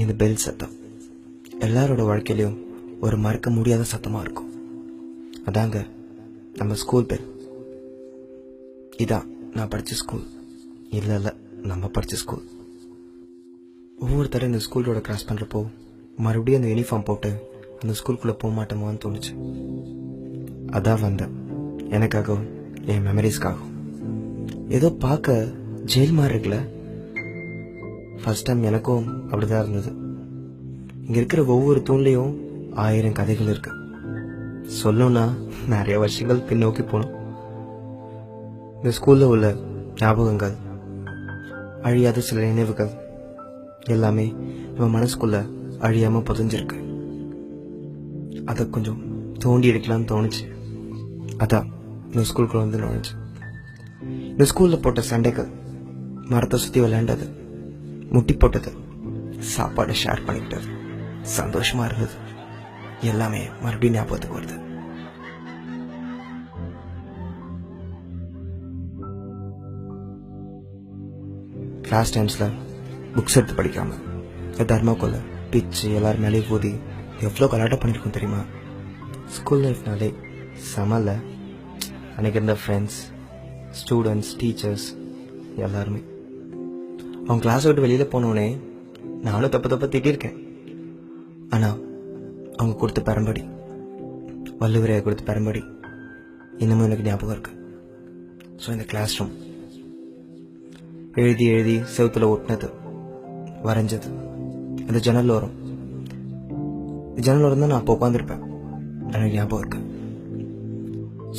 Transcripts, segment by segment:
இந்த பெல் சத்தம் எல்லாரோட வாழ்க்கையிலையும் ஒரு மறக்க முடியாத சத்தமாக இருக்கும். அதாங்க நம்ம ஸ்கூல் பெல். இதான் நான் படித்த ஸ்கூல். இல்லை நம்ம படித்த ஸ்கூல். ஒவ்வொருத்தரும் இந்த ஸ்கூலோட கிராஸ் பண்ணுறப்போ மறுபடியும் அந்த யூனிஃபார்ம் போட்டு அந்த ஸ்கூலுக்குள்ளே போக மாட்டோமான்னு தோணுச்சு. அதான் வந்தேன், எனக்காகவும் என் மெமரிஸ்க்காகவும். ஏதோ பார்க்க ஜெயில் மாதிரி இருக்குல்ல. ஃபர்ஸ்ட் டைம் எனக்கும் அப்படிதான் இருந்தது. இங்கே இருக்கிற ஒவ்வொரு தூண்லேயும் 1000 கதைகள் இருக்கு. சொல்லணும்னா நிறைய வருஷங்கள் பின்னோக்கி போகணும். இந்த ஸ்கூலில் உள்ள ஞாபகங்கள், அழியாத சில நினைவுகள் எல்லாமே நம்ம மனசுக்குள்ள அழியாமல் புதைஞ்சிருக்கு. அதை கொஞ்சம் தோண்டி எடுக்கலான்னு தோணுச்சு. அதான் இந்த ஸ்கூலுக்குள்ள வந்து நுழைஞ்சு. இந்த ஸ்கூலில் போட்ட சண்டைகள், மரத்தை சுற்றி விளையாண்டது, முட்டி போட்டது, சாப்பாடை ஷேர் பண்ணிக்கிட்டது, சந்தோஷமாக இருந்தது, எல்லாமே மறுபடியும் ஞாபகத்துக்கு வருது. கிளாஸ் டைம்ஸில் புக்ஸ் எடுத்து படிக்காமல் தர்மாக்கோல பிச்சு எல்லாரும் மேலேயும் ஊதி எவ்வளோ கலாட்டம் பண்ணியிருக்கோம் தெரியுமா? ஸ்கூல் லைஃப்னாலே சமல்ல. அன்றைக்கி இருந்த ஃப்ரெண்ட்ஸ், ஸ்டூடெண்ட்ஸ், டீச்சர்ஸ் எல்லாருமே. அவங்க கிளாஸை விட்டு வெளியில் போனோடனே நானும் தப்பு திட்டிருக்கேன். ஆனால் அவங்க கொடுத்த பெரம்படி, வள்ளுவரையை கொடுத்த பெரம்படி இன்னமும் எனக்கு ஞாபகம் இருக்கு. ஸோ இந்த கிளாஸ் ரூம் எழுதி செவுத்துல ஒட்டினது, வரைஞ்சது, அந்த ஜன்னல் ஓரம் தான் நான் அப்போ உட்காந்துருப்பேன். எனக்கு ஞாபகம் இருக்கு.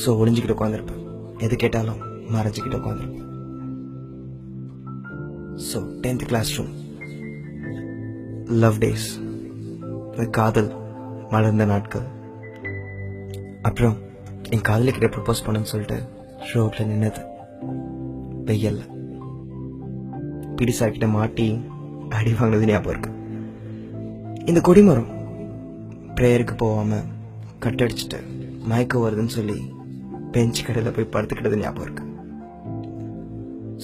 ஸோ ஒளிஞ்சிக்கிட்டு உட்காந்துருப்பேன், எது கேட்டாலும் மறைஞ்சிக்கிட்டு உட்காந்துருப்பேன். So 10th class room, love days, காதல் மலர்ந்த நாட்கள். அப்புறம் என் காதலிக்கிட்ட ப்ரப்போஸ் பண்ணுன்னு சொல்லிட்டு ரோட்ல நின்னது, வெயில்ல பிடிசாக்கிட்ட மாட்டி அடி வாங்கினது ஞாபகம் இருக்கு. இந்த கொடிமரம் ப்ரேயருக்கு போகாம கட்டடிச்சுட்டு மயக்கம் வருதுன்னு சொல்லி பெஞ்ச் கடையில் போய் படுத்துக்கிட்டது ஞாபகம் இருக்கு.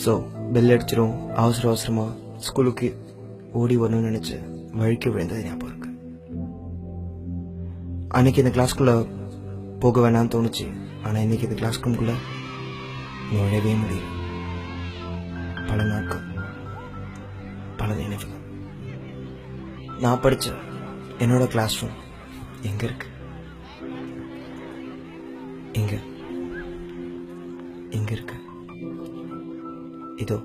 ஸோ பெல் அடிச்சிடும், அவசரமா ஸ்கூலுக்கு ஓடி வரணும்னு நினைச்சு வழிக்கு விழுந்தது ஞாபகம் இருக்கு. அன்னைக்கு இந்த கிளாஸ்குள்ள போக வேணாம்னு தோணுச்சு. ஆனால் இன்னைக்கு இந்த கிளாஸ் ரூம்குள்ள நுழையவே முடியல. பல நாட்கள், பல நினைவுகள். நான் படித்த என்னோட கிளாஸ் ரூம் எங்க இருக்கு? எங்க இருக்கு? இதோ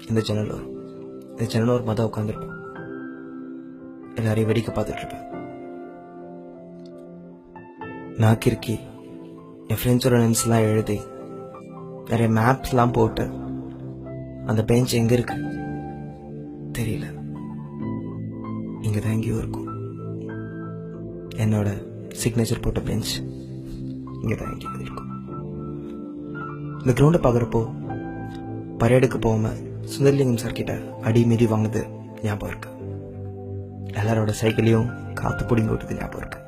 இந்த ஜன்னலோர் மதம் உட்காந்துருப்பேன். எல்லாரையும் வெடிக்க பார்த்துட்டு இருப்பேன். நான் கிறுக்கி என் ஃப்ரெண்ட்ஸோட நேம்ஸ்லாம் எழுதி நிறைய மேப்ஸ்லாம் போட்டு அந்த பெஞ்ச் எங்க இருக்கு தெரியல. இங்கதான் எங்கேயோ இருக்கும். என்னோட சிக்னேச்சர் போட்ட பெஞ்ச் இங்கதான் எங்கேயோ இருக்கும். இந்த கிரவுண்டை பார்க்குறப்போ பரேடுக்கு போகாம சுந்தரலிங்கம் சார் கிட்ட அடி மீறி வாங்குது ஞாபகம் இருக்கு. எல்லாரோட சைக்கிளையும் காத்து பிடிங்கி விட்டது ஞாபகம் இருக்கு.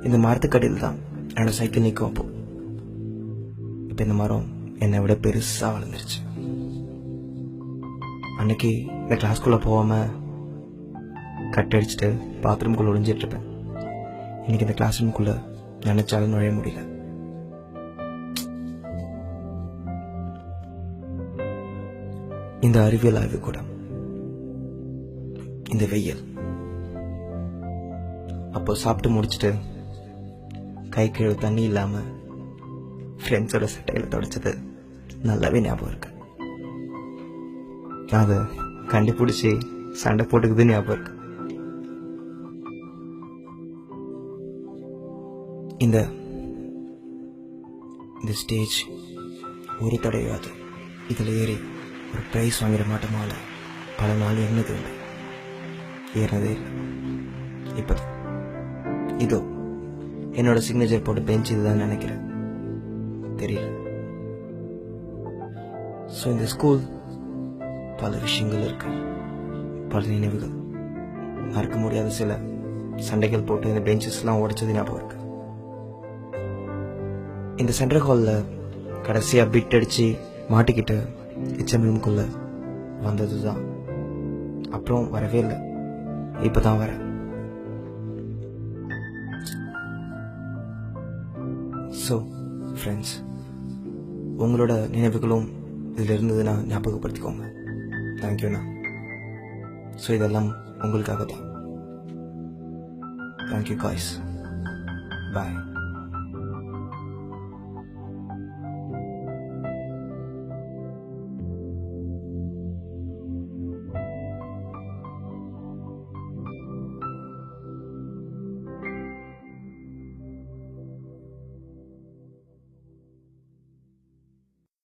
இந்த மரத்துக்கடியில் தான் என்னோட சைக்கிள் நிற்கும். அப்போ இப்போ இந்த மரம் என்னை விட பெருசாக வளர்ந்துருச்சு. அன்னைக்கு இந்த கிளாஸ்குள்ளே போகாமல் கட்டடிச்சுட்டு பாத்ரூம்குள்ளே ஒளிஞ்சிட்டு இருப்பேன். இன்னைக்கு இந்த கிளாஸ் ரூம்குள்ளே நினைச்சாலும் நுழைய முடியல. இந்த அறிவியல் ஆய்வு கூட, இந்த வெயில், அப்போ சாப்பிட்டு முடிச்சுட்டு கை கீழே தண்ணி இல்லாம ஃப்ரெண்ட்ஸோட சட்டையில தொடச்சது நல்லாவே ஞாபகம் இருக்கு. அதை கண்டுபிடிச்சி சண்டை போட்டுக்குது ஞாபகம் இருக்கு. இந்த ஸ்டேஜ் ஒரு தடையாது. இதில் ஏறி ஒரு ப்ரைஸ் வாங்கிட மாட்டோமால பல நாள் எண்ணது உண்டு. ஏறினதே இல்லை. இப்போ இதோ என்னோட சிக்னேச்சர் போட்ட பெஞ்ச் இதுதான் நினைக்கிறேன், தெரியல. ஸோ இந்த ஸ்கூல் பல விஷயங்கள் இருக்கு, பல நினைவுகள், மறக்க முடியாத சில சண்டைகள் போட்டு இந்த பெஞ்சஸ்லாம் உடைச்சது ஞாபகம் இருக்கு. இந்த சென்ட்ரல் ஹாலில் கடைசியாக பிட் அடித்து மாட்டிக்கிட்டு ஹெச்எம்எம்குள்ளே வந்தது தான். அப்புறம் வரவே இல்லை, இப்போ தான் வரேன். ஸோ ஃப்ரெண்ட்ஸ், உங்களோட நினைவுகளும் இதில் இருந்ததுன்னா ஞாபகப்படுத்திக்கோங்க. தேங்க்யூண்ணா. ஸோ இதெல்லாம் உங்களுக்காக தான். Thank you guys. பாய்.